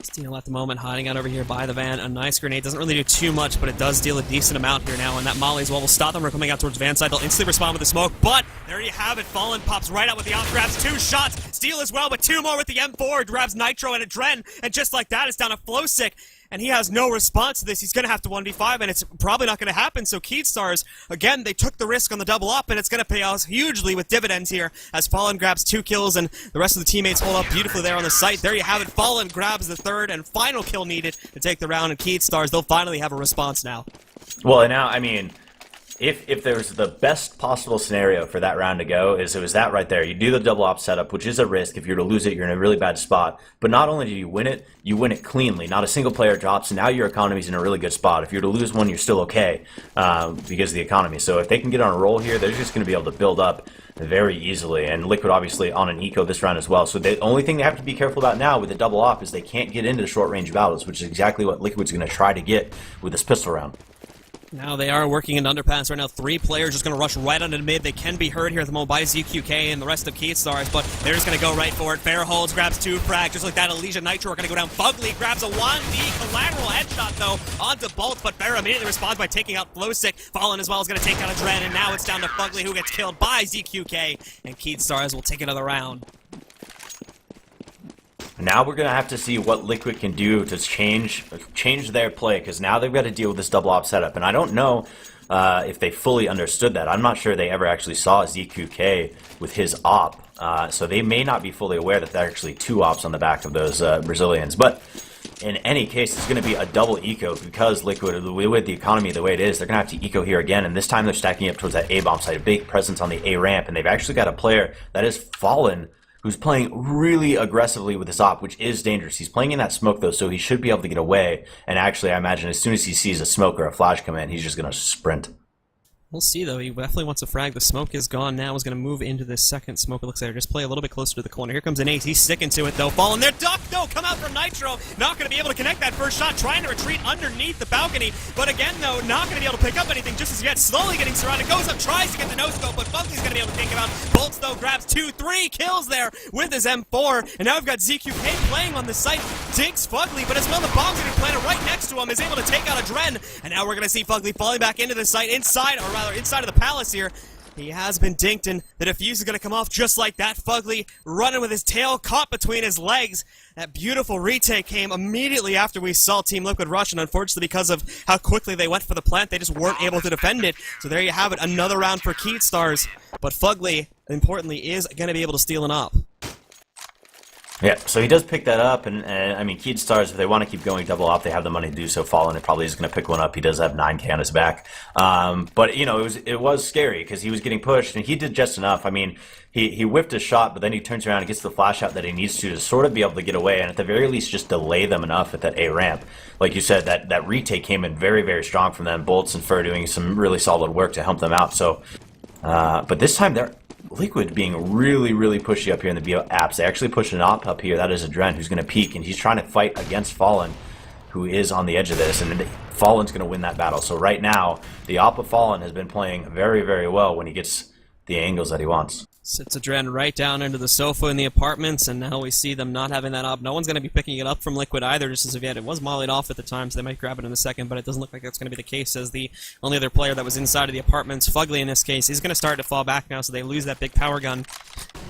Steal at the moment, hiding out over here by the van. A nice grenade. Doesn't really do too much, but it does deal a decent amount here now. And that Molly as well will stop them from coming out towards van side. They'll instantly respond with the smoke, but there you have it. Fallen pops right out with the op, grabs 2 shots. Steal as well, but 2 more with the M4. Grabs Nitro and Adren, and just like that, it's down to Flowsick. And he has no response to this. He's going to have to 1v5, and it's probably not going to happen. So Keystars, again, they took the risk on the double up, and it's going to pay us hugely with dividends here as Fallen grabs 2 kills, and the rest of the teammates hold up beautifully there on the site. There you have it. Fallen grabs the 3rd and final kill needed to take the round, and Keystars, they'll finally have a response now. Well, and now, I mean, if there's the best possible scenario for that round to go, it was that right there. You do the double op setup, which is a risk. If you're to lose it, you're in a really bad spot. But not only do you win it cleanly. Not a single player drops, and now your economy's in a really good spot. If you're to lose one, you're still okay because of the economy. So if they can get on a roll here, they're just going to be able to build up very easily. And Liquid obviously on an eco this round as well. So the only thing they have to be careful about now with the double op is they can't get into short range battles, which is exactly what Liquid's going to try to get with this pistol round. Now they are working in underpass right now. 3 players just going to rush right onto mid. They can be heard here at the moment by ZQK and the rest of Keystars, but they're just going to go right for it. Fair holds, grabs 2 frag, just like that. Elysia Nitro are going to go down. Fugly grabs a 1v collateral headshot, though, onto both, but Fair immediately responds by taking out Flowsick. Fallen as well is going to take out Adren, and now it's down to Fugly, who gets killed by ZQK, and Keystars will take another round. Now we're going to have to see what Liquid can do to change their play, because now they've got to deal with this double op setup. And I don't know if they fully understood that. I'm not sure they ever actually saw ZQK with his op. So they may not be fully aware that there are actually 2 ops on the back of those Brazilians. But in any case, it's going to be a double eco because Liquid, with the economy the way it is, they're going to have to eco here again. And this time they're stacking up towards that A-bomb site, a big presence on the A ramp. And they've actually got a player that is Fallen, who's playing really aggressively with his op, which is dangerous. He's playing in that smoke, though, so he should be able to get away. And actually, I imagine as soon as he sees a smoke or a flash come in, he's just going to sprint. We'll see, though. He definitely wants a frag. The smoke is gone now. He's going to move into this second smoke. It looks like just play a little bit closer to the corner. Here comes an ace. He's sticking to it, though. Fallen there. Duck, no, come out from Nitro. Not going to be able to connect that first shot. Trying to retreat underneath the balcony. But again, though, not going to be able to pick up anything just as yet. Slowly getting surrounded. Goes up, tries to get the no-scope, but Fugly's going to be able to take him out. Bolts, though, grabs 2, 3 kills there with his M4. And now we've got ZQK playing on the site. Dinks Fugly, but as well, the bomb's going to be planted right next to him. Is able to take out Adren. And now we're going to see Fugly falling back into the site inside of the palace here. He has been dinked, and the defuse is going to come off just like that. Fugly running with his tail caught between his legs. That beautiful retake came immediately after we saw Team Liquid rush, and unfortunately because of how quickly they went for the plant, they just weren't able to defend it. So there you have it, another round for Keystars. But Fugly, importantly, is going to be able to steal an op. Yeah, so he does pick that up, and I mean, Keystars, if they want to keep going double op, they have the money to do so. Fallen, it probably is going to pick one up. He does have 9K on his back. But, you know, it was scary because he was getting pushed, and he did just enough. I mean, he whiffed a shot, but then he turns around and gets the flash out that he needs to sort of be able to get away, and at the very least just delay them enough at that A ramp. Like you said, that retake came in very, very strong from them. Bolts and Fur doing some really solid work to help them out. So, but this time they're Liquid being really, really pushy up here in the B apps. They actually push an op up here. That is Adren, who's going to peek, and he's trying to fight against Fallen, who is on the edge of this, and Fallen's going to win that battle. So right now, the op of Fallen has been playing very, very well when he gets the angles that he wants. Sits Adren right down into the sofa in the apartments, and now we see them not having that op. No one's going to be picking it up from Liquid either, just as of yet. It was mollied off at the time, so they might grab it in a second, but it doesn't look like that's going to be the case, as the only other player that was inside of the apartments, Fugly in this case, is going to start to fall back now, so they lose that big power gun.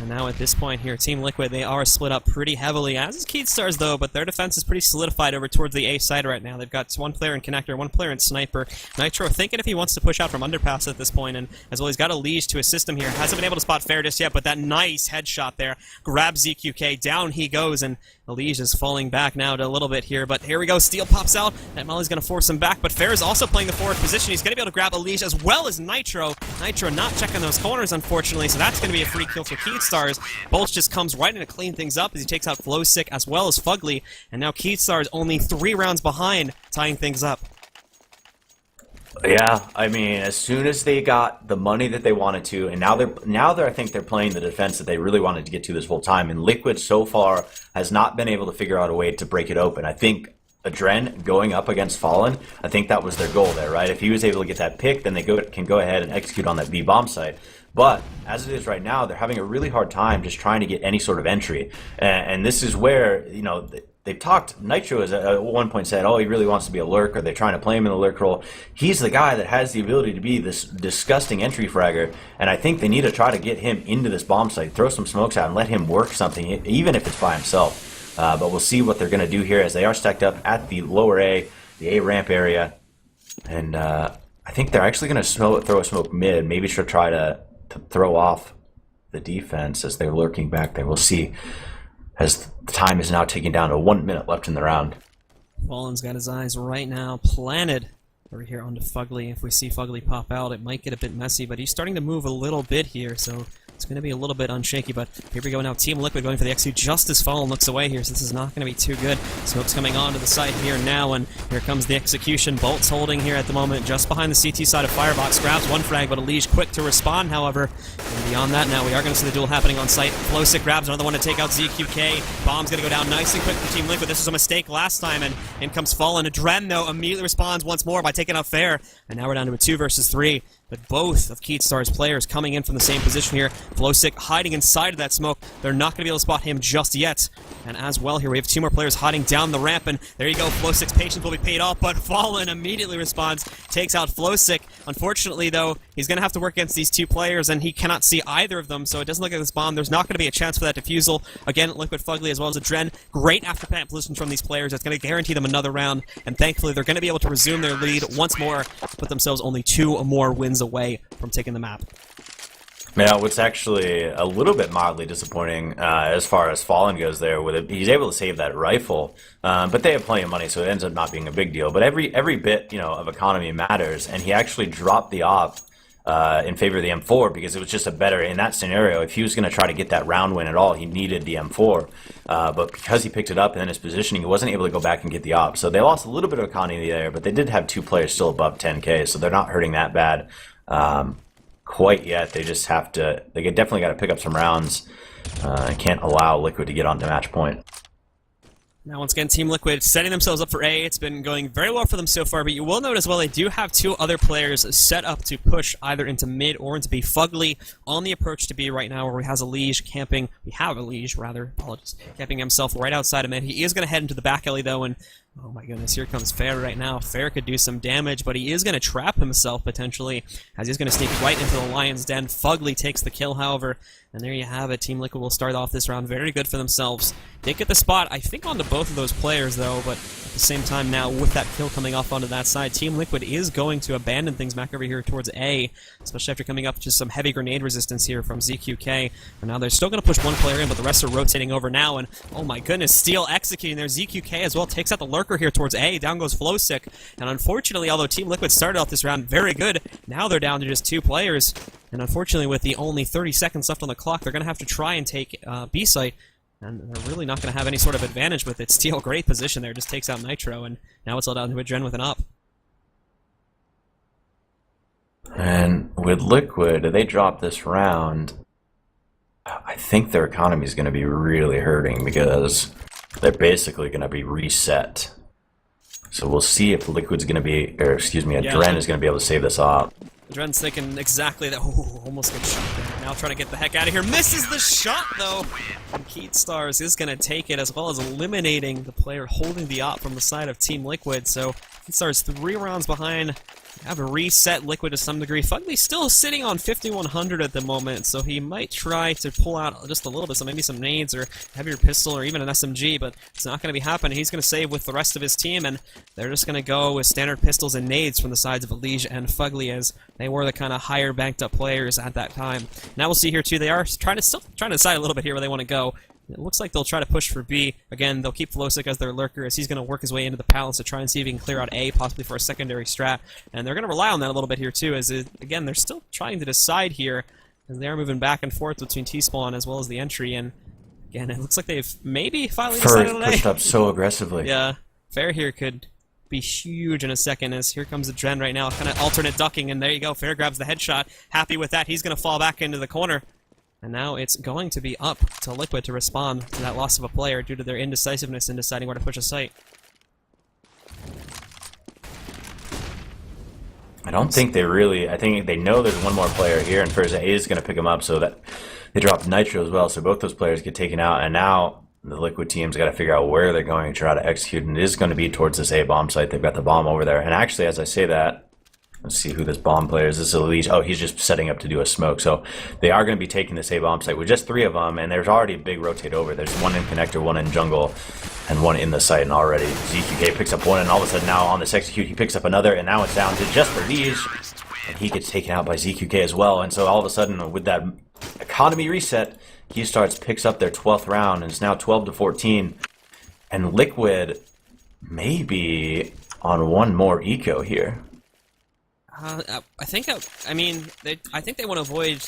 And now at this point here, Team Liquid, they are split up pretty heavily, as is Keystars, though, but their defense is pretty solidified over towards the A side right now. They've got 1 player in Connector, 1 player in Sniper. Nitro thinking if he wants to push out from Underpass at this point, and as well, he's got a Liege to assist him here. Hasn't been able to spot Fair just yet, but that nice headshot there grabs ZQK. Down he goes, and Liege is falling back now to a little bit here, but here we go. Steel pops out. That Molly's going to force him back, but Fair is also playing the forward position. He's going to be able to grab Liege as well as Nitro. Nitro not checking those corners, unfortunately, so that's going to be a free kill for Keystars. Bolts just comes right in to clean things up as he takes out Flowsick as well as Fugly, and now Keystars only 3 rounds behind, tying things up. Yeah, I mean, as soon as they got the money that they wanted to, and now they're I think they're playing the defense that they really wanted to get to this whole time. And Liquid so far has not been able to figure out a way to break it open. I think Adren going up against Fallen, I think that was their goal there, right? If he was able to get that pick, then they can go ahead and execute on that B bomb site. But as it is right now, they're having a really hard time just trying to get any sort of entry. And this is where, you know, they talked. Nitro has at one point said, "Oh, he really wants to be a lurker." They're trying to play him in the lurk role. He's the guy that has the ability to be this disgusting entry fragger, and I think they need to try to get him into this bomb site, throw some smokes out, and let him work something, even if it's by himself. But we'll see what they're going to do here as they are stacked up at the lower A, the A ramp area, and I think they're actually going to throw a smoke mid. Maybe should try to throw off the defense as they're lurking back there. We'll see. As the time is now ticking down to 1 minute left in the round. Fallen's got his eyes right now planted over here onto Fugly. If we see Fugly pop out, it might get a bit messy, but he's starting to move a little bit here, so it's going to be a little bit unshaky. But here we go now. Team Liquid going for the X2 just as Fallen looks away here, so this is not going to be too good. Smoke's coming onto the side here now, and here comes the execution. Bolt's holding here at the moment, just behind the CT side of Firebox. Grabs one frag, but Elige quick to respond, however. And beyond that now, we are going to see the duel happening on site. Flowsick grabs another one to take out ZQK. Bomb's going to go down nice and quick for Team Liquid. This was a mistake last time, and in comes Fallen. Dren, though, immediately responds once more by taking out Fair. And now we're down to a 2 versus 3. But both of Keatstar's players coming in from the same position here. Flowsick hiding inside of that smoke. They're not going to be able to spot him just yet. And as well here, we have 2 more players hiding down the ramp. And there you go, Flowsick's patience will be paid off. But Fallen immediately responds, takes out Flowsick. Unfortunately, though, he's going to have to work against these 2 players, and he cannot see either of them. So it doesn't look like this bomb. There's not going to be a chance for that defusal. Again, Liquid Fugly as well as a Dren. Great after-plant positions from these players. That's going to guarantee them another round. And thankfully, they're going to be able to resume their lead once more, put themselves only 2 more wins away from taking the map. Now, what's actually a little bit mildly disappointing as far as Fallen goes there, with it, he's able to save that rifle, but they have plenty of money, so it ends up not being a big deal. But every bit, of economy matters, and he actually dropped the op in favor of the M4 because it was just a better, in that scenario, if he was going to try to get that round win at all, he needed the M4. But because he picked it up and then his positioning, he wasn't able to go back and get the op. So they lost a little bit of economy there, but they did have 2 players still above 10K, so they're not hurting that bad. Quite yet. They just have to, they definitely got to pick up some rounds. Can't allow Liquid to get onto match point. Now, once again, Team Liquid setting themselves up for A. It's been going very well for them so far, but you will note as well they do have 2 other players set up to push either into mid or into B. Fugly on the approach to B right now, where he has Elige camping. We have Elige, rather, apologies, camping himself right outside of mid. He is going to head into the back alley, though, and oh my goodness, here comes Fair right now. Fair could do some damage, but he is going to trap himself, potentially, as he's going to sneak right into the Lion's Den. Fugly takes the kill, however, and there you have it. Team Liquid will start off this round very good for themselves. They get the spot, I think, onto both of those players, though, but at the same time now, with that kill coming off onto that side, Team Liquid is going to abandon things back over here towards A, especially after coming up to some heavy grenade resistance here from ZQK. And now they're still going to push one player in, but the rest are rotating over now, and oh my goodness, Steel executing there. ZQK as well takes out the Lurker here towards A. Down goes Flowsick, and unfortunately, although Team Liquid started off this round very good, now they're down to just 2 players. And unfortunately, with the only 30 seconds left on the clock, they're going to have to try and take B site. And they're really not going to have any sort of advantage with it. Steel, great position there, just takes out Nitro, and now it's all down to a Dren with an up. And with Liquid, they drop this round, I think their economy is going to be really hurting because they're basically going to be reset. So we'll see if Liquid's going to be, or excuse me, Dren is going to be able to save this off. Dren's thinking exactly that. Oh, almost gets shot there. Now trying to get the heck out of here. Misses the shot, though. And Keatstars is going to take it, as well as eliminating the player holding the op from the side of Team Liquid. So Keatstars 3 rounds behind. Have a reset Liquid to some degree. Fugly's still sitting on 5,100 at the moment, so he might try to pull out just a little bit, so maybe some nades or heavier pistol or even an SMG, but it's not going to be happening. He's going to save with the rest of his team, and they're just going to go with standard pistols and nades from the sides of Elige and Fugly, as they were the kind of higher banked up players at that time. Now we'll see here too, they are still trying to decide a little bit here where they want to go. It looks like they'll try to push for B. Again, they'll keep Flowsick as their lurker, as he's going to work his way into the palace to try and see if he can clear out A, possibly for a secondary strat. And they're going to rely on that a little bit here, too, as, again, they're still trying to decide here, as they are moving back and forth between T-spawn as well as the entry. And, again, it looks like they've maybe finally decided on A. Pushed up so aggressively. Yeah. Fair here could be huge in a second, as here comes the Dren right now, kind of alternate ducking, and there you go. Fair grabs the headshot. Happy with that. He's going to fall back into the corner. And now it's going to be up to Liquid to respond to that loss of a player due to their indecisiveness in deciding where to push a site. I don't think they really, I think they know there's one more player here, and first A is going to pick him up, so that they drop Nitro as well, so both those players get taken out, and now The Liquid team's got to figure out where they're going to try to execute, and it is going to be towards this A bomb site. They've got the bomb over there. And actually, as I say that, let's see who this bomb player is. This is Elise. Oh, he's just setting up to do a smoke. So they are going to be taking this A bomb site with just 3 of them, and there's already a big rotate over. There's 1 in connector, 1 in jungle, and 1 in the site. And already ZQK picks up 1, and all of a sudden now on this execute, he picks up another, and now it's down to just for Liege. And he gets taken out by ZQK as well. And so all of a sudden, with that economy reset, Keystarts picks up their 12th round, and it's now 12-14. And Liquid may be on 1 more eco here. I think they want to avoid.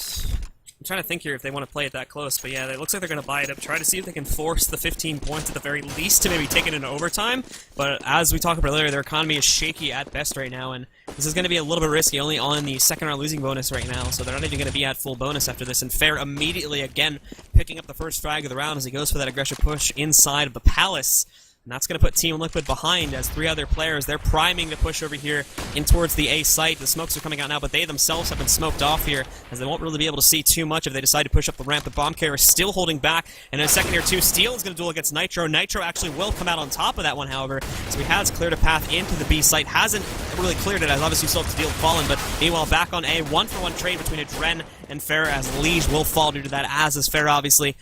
I'm trying to think here if they want to play it that close, but yeah, it looks like they're going to buy it up, try to see if they can force the 15 points at the very least to maybe take it into overtime. But as we talked about earlier, their economy is shaky at best right now, and this is going to be a little bit risky, only on the second round losing bonus right now, so they're not even going to be at full bonus after this. And Fair immediately, again, picking up the first frag of the round as he goes for that aggressive push inside of the Palace. And that's going to put Team Liquid behind as 3 other players, they're priming to push over here in towards the A site. The smokes are coming out now, but they themselves have been smoked off here as they won't really be able to see too much if they decide to push up the ramp. The bomb carrier is still holding back, and in a second here too, Steel is going to duel against Nitro. Nitro actually will come out on top of that one, however, so he has cleared a path into the B site. Hasn't really cleared it, as obviously still have to deal with Fallen, but meanwhile back on A, 1-for-1 trade between Adren and Fair as Liege will fall due to that, as is Fair obviously.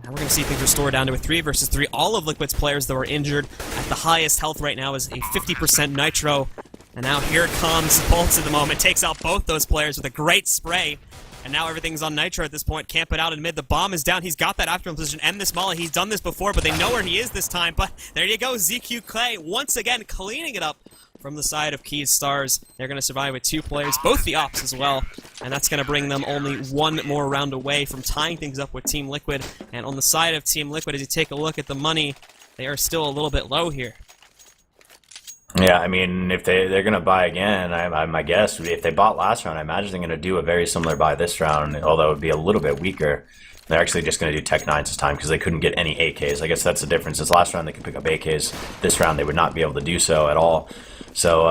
Now we're going to see things restore down to a 3 versus 3. All of Liquid's players that were injured at the highest health right now is a 50% Nitro. And now here comes Bolts at the moment. Takes out both those players with a great spray. And now everything's on Nitro at this point. Camp it out in mid. The bomb is down. He's got that after position. End this molly. He's done this before, but they know where he is this time. But there you go. ZQK once again cleaning it up from the side of Keys Stars. They're going to survive with 2 players, both the ops as well, and that's going to bring them only 1 more round away from tying things up with Team Liquid. And on the side of Team Liquid, as you take a look at the money, they are still a little bit low here. Yeah, I mean, if they're going to buy again, my guess would be if they bought last round, I imagine they're going to do a very similar buy this round, although it would be a little bit weaker. They're actually just going to do Tech 9s this time because they couldn't get any AKs. I guess that's the difference. This last round they could pick up AKs. This round they would not be able to do so at all. So,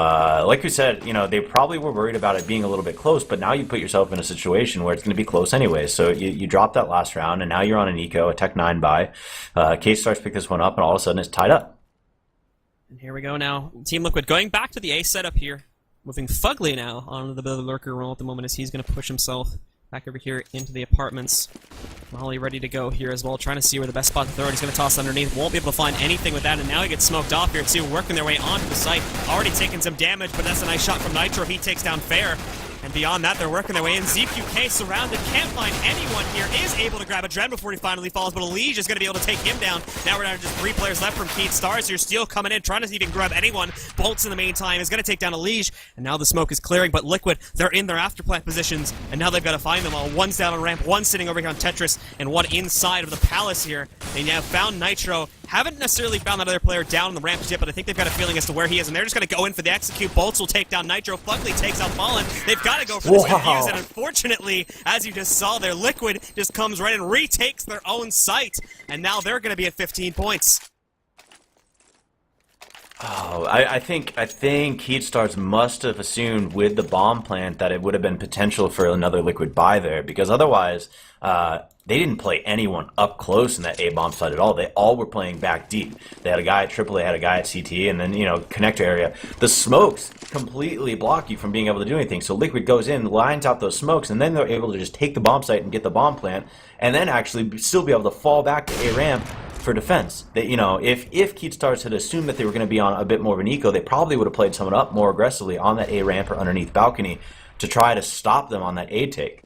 like we said, you know, they probably were worried about it being a little bit close, but now you put yourself in a situation where it's going to be close anyway. So you drop that last round, and now you're on an eco, a Tech 9 buy. Case starts to pick this one up, and all of a sudden it's tied up. And here we go now. Team Liquid going back to the A setup here. Moving Fugly now onto the lurker role at the moment as he's going to push himself back over here into the apartments. Molly ready to go here as well, trying to see where the best spot to throw it. He's going to toss underneath. Won't be able to find anything with that, and now he gets smoked off here too, working their way onto the site. Already taking some damage, but that's a nice shot from Nitro. He takes down Fair. And beyond that, they're working their way in. ZQK surrounded, can't find anyone here. Is able to grab a Dren before he finally falls, but Liege is going to be able to take him down. Now we're down to just 3 players left from Keith Stars here. Steel coming in, trying to even grab anyone. Bolts in the meantime is going to take down a Liege. And now the smoke is clearing, but Liquid, they're in their afterplant positions. And now they've got to find them all. 1's down on ramp, 1 sitting over here on Tetris, and 1 inside of the Palace here. They now found Nitro. Haven't necessarily found that other player down on the ramp yet, but I think they've got a feeling as to where he is, and they're just going to go in for the execute. Bolts will take down Nitro. Fugly takes out Fallen. They've got to go for this confuse, and unfortunately, as you just saw there, Liquid just comes right and retakes their own site, and now they're going to be at 15 points. Oh, I think Heat Stars must have assumed with the bomb plant that it would have been potential for another Liquid buy there, because otherwise they didn't play anyone up close in that A bomb site at all. They all were playing back deep. They had a guy at AAA, they had a guy at CT, and then, you know, connector area. The smokes completely block you from being able to do anything. So Liquid goes in, lines out those smokes, and then they're able to just take the bomb site and get the bomb plant, and then actually still be able to fall back to A ramp for defense. That, you know, if Keat Stars had assumed that they were going to be on a bit more of an eco, they probably would have played someone up more aggressively on that A ramp or underneath balcony to try to stop them on that A take.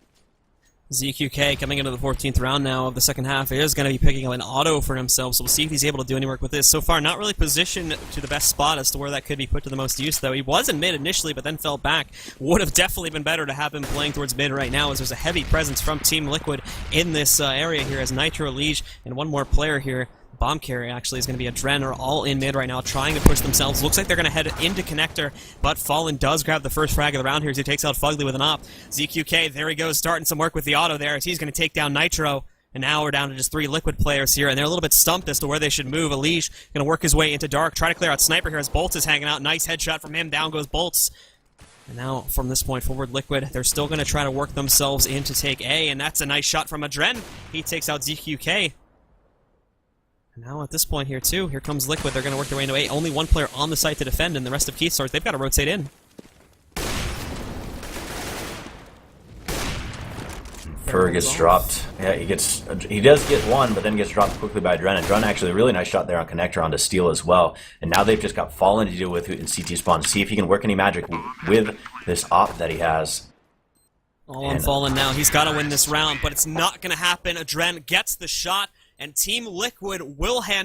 ZQK coming into the 14th round now of the second half is going to be picking up an auto for himself, so we'll see if he's able to do any work with this. So far, not really positioned to the best spot as to where that could be put to the most use, though. He was in mid initially, but then fell back. Would have definitely been better to have him playing towards mid right now, as there's a heavy presence from Team Liquid in this area here, as Nitro, Liege, and one more player here. Bomb carrier actually is going to be a Dren, are all in mid right now, trying to push themselves. Looks like they're going to head into connector, but Fallen does grab the first frag of the round here as he takes out Fugly with an op. ZQK, there he goes, starting some work with the auto there as he's going to take down Nitro. And now we're down to just 3 Liquid players here, and they're a little bit stumped as to where they should move. Alish going to work his way into dark, try to clear out Sniper here as Bolts is hanging out. Nice headshot from him, down goes Bolts. And now, from this point forward, Liquid, they're still going to try to work themselves in to take A, and that's a nice shot from a Dren. He takes out ZQK. Now at this point here too, here comes Liquid. They're going to work their way into A. Only one player on the site to defend, and the rest of Keystars, they've got to rotate in. Fur gets dropped. Yeah, he does get one, but then gets dropped quickly by Dren. And Dren actually a really nice shot there on Connector onto Steel as well. And now they've just got Fallen to deal with in CT spawn. See if he can work any magic with this op that he has. All on Fallen now. He's got to win this round, but it's not going to happen. Dren gets the shot, and Team Liquid will hand